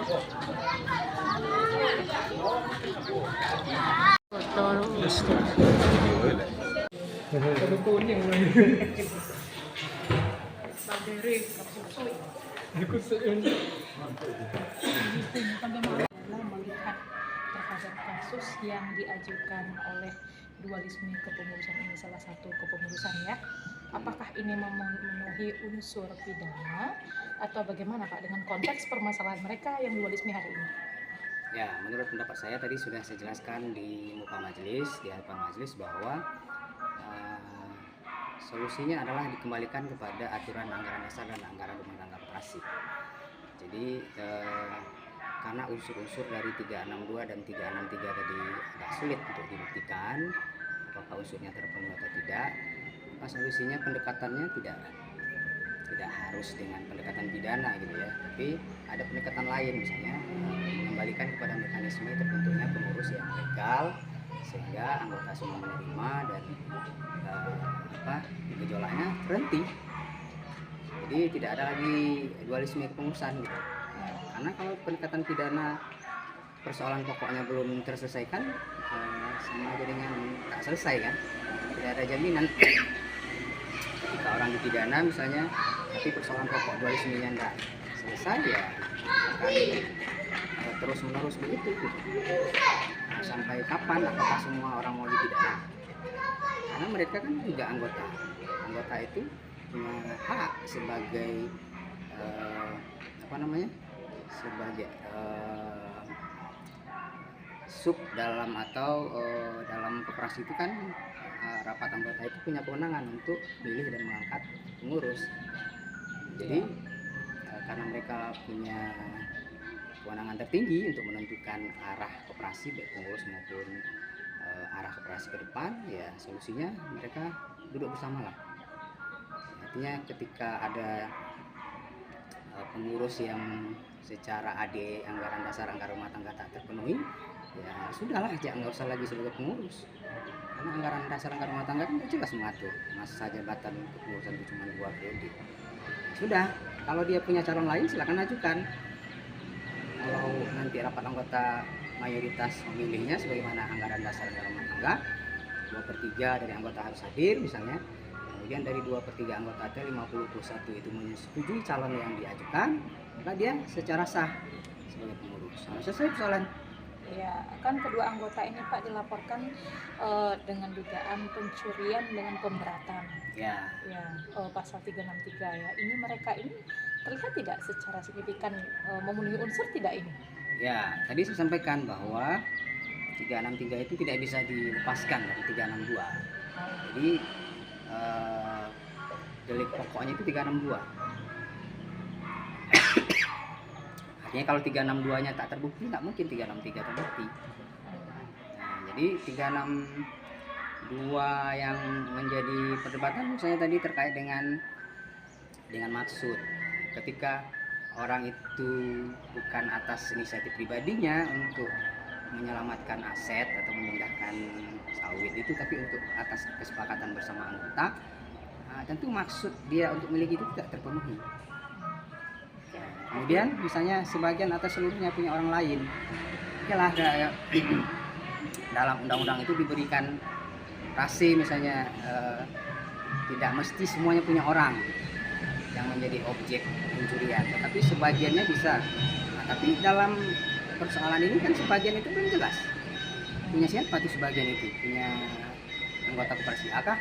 Melihat terhadap kasus yang diajukan oleh dualisme kepengurusan ini, salah satu kepengurusan ya, apakah ini memenuhi unsur pidana atau bagaimana Pak dengan konteks permasalahan mereka yang dualisme hari ini? Ya, menurut pendapat saya tadi sudah saya jelaskan di muka majelis, di hadapan majelis bahwa solusinya adalah dikembalikan kepada aturan anggaran dasar dan anggaran rumah tangga koperasi. Jadi karena unsur-unsur dari 362 dan 363 tadi agak sulit untuk dibuktikan apakah unsurnya terpenuhi atau tidak, maka solusinya pendekatannya tidak harus dengan pendekatan pidana gitu ya, tapi ada pendekatan lain, misalnya mengembalikan kepada mekanisme terbentuknya pengurus yang legal sehingga anggota semua menerima dan gejolaknya berhenti. Jadi tidak ada lagi dualisme kepengurusan gitu. Karena kalau pendekatan pidana persoalan pokoknya belum terselesaikan, sama aja dengan tak selesai kan, tidak ada jaminan. Ketika orang dipidana misalnya, tapi persoalan pokok dualismenya tidak selesai, ya akan terus menerus begitu gitu. Sampai kapan? Apakah semua orang mau dipidana? Karena mereka kan juga anggota itu punya hak sebagai sebagai sub dalam atau dalam koperasi itu kan rapat anggota itu punya kewenangan untuk pilih dan mengangkat pengurus. Jadi karena mereka punya kewenangan tertinggi untuk menentukan arah koperasi baik pengurus maupun arah koperasi ke depan, ya solusinya mereka duduk bersama lah. Artinya ketika ada pengurus yang secara AD anggaran dasar anggaran rumah tangga tak terpenuhi, ya sudahlah, nggak usah lagi sebagai pengurus. Karena anggaran dasar anggaran rumah tangga kan jelas mengatur masa jabatan kepengurusan itu cuma 2 periode. Sudah, kalau dia punya calon lain silakan ajukan. Kalau nanti rapat anggota mayoritas memilihnya sebagaimana anggaran dasar anggaran rumah tangga, 2/3 dari anggota harus hadir misalnya. Kemudian dari 2/3 anggota T51 itu menyetujui calon yang diajukan, maka dia secara sah sebagai pengurus. Selesai persoalan. Ya, kan kedua anggota ini Pak dilaporkan dengan dugaan pencurian dengan pemberatan. Ya. Pasal 363 ya. Ini mereka ini terlihat tidak secara signifikan memenuhi unsur tidak ini? Ya, tadi saya sampaikan bahwa 363 itu tidak bisa dilepaskan dari 362. Jadi delik pokoknya itu 362. Artinya kalau 362-nya tak terbukti, tak mungkin 363 terbukti. Nah, jadi 362 yang menjadi perdebatan misalnya tadi terkait dengan maksud. Ketika orang itu bukan atas inisiatif pribadinya untuk menyelamatkan aset atau memindahkan sawit itu, tapi untuk atas kesepakatan bersama anggota, tentu maksud dia untuk memiliki itu tidak terpenuhi. Kemudian misalnya sebagian atau seluruhnya punya orang lain, yalah dalam undang-undang itu diberikan rasi misalnya, tidak mesti semuanya punya orang yang menjadi objek pencurian, tetapi sebagiannya bisa. Tapi dalam persoalan ini kan sebagian itu belum jelas punya siapa tuh sebagian itu, punya anggota koperasi A kah,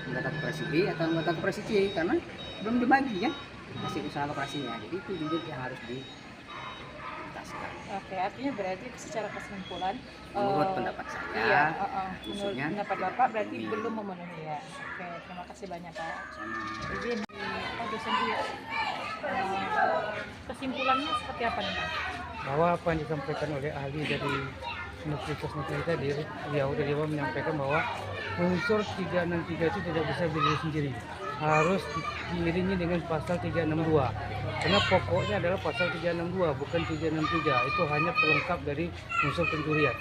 anggota koperasi B atau anggota koperasi C, karena belum dibagi kan hasil usaha koperasinya. Jadi itu juga yang harus dituntaskan. Oke, artinya berarti secara kesimpulan menurut pendapat saya, menurut pendapat Bapak berarti belum memenuhi ya. Oke, terima kasih banyak Pak. Izin dosen kesimpulannya seperti apa nih Pak? Bahwa apa yang disampaikan oleh ahli dari Universitas Negeri tadi, dia menyampaikan bahwa unsur 363 itu tidak bisa berdiri sendiri. harus diiringi dengan pasal 362. Karena pokoknya adalah pasal 362 bukan 363. Itu hanya pelengkap dari unsur pencurian.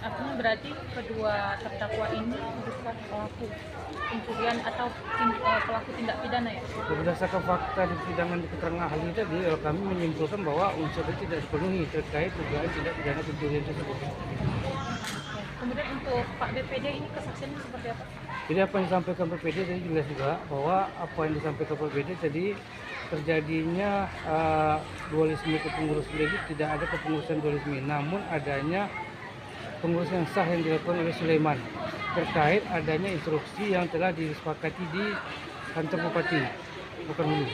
Artinya berarti kedua terdakwa ini bukan pelaku pencurian atau pelaku tindak pidana ya? Berdasarkan fakta di persidangan di keterangan ahli tadi, kami menyimpulkan bahwa unsur itu tidak dipenuhi terkait dugaan tindak pidana pencurian tersebut. Kemudian untuk Pak BPD ini kesaksiannya seperti apa? Jadi apa yang disampaikan PPD tadi jelas juga bahwa apa yang disampaikan PPD tadi terjadinya dualisme kepengurusan itu tidak ada kepengurusan dualisme, namun adanya pengurusan sah yang dilakukan oleh Sulaiman terkait adanya instruksi yang telah disepakati di kantor bupati, bukan Hulu.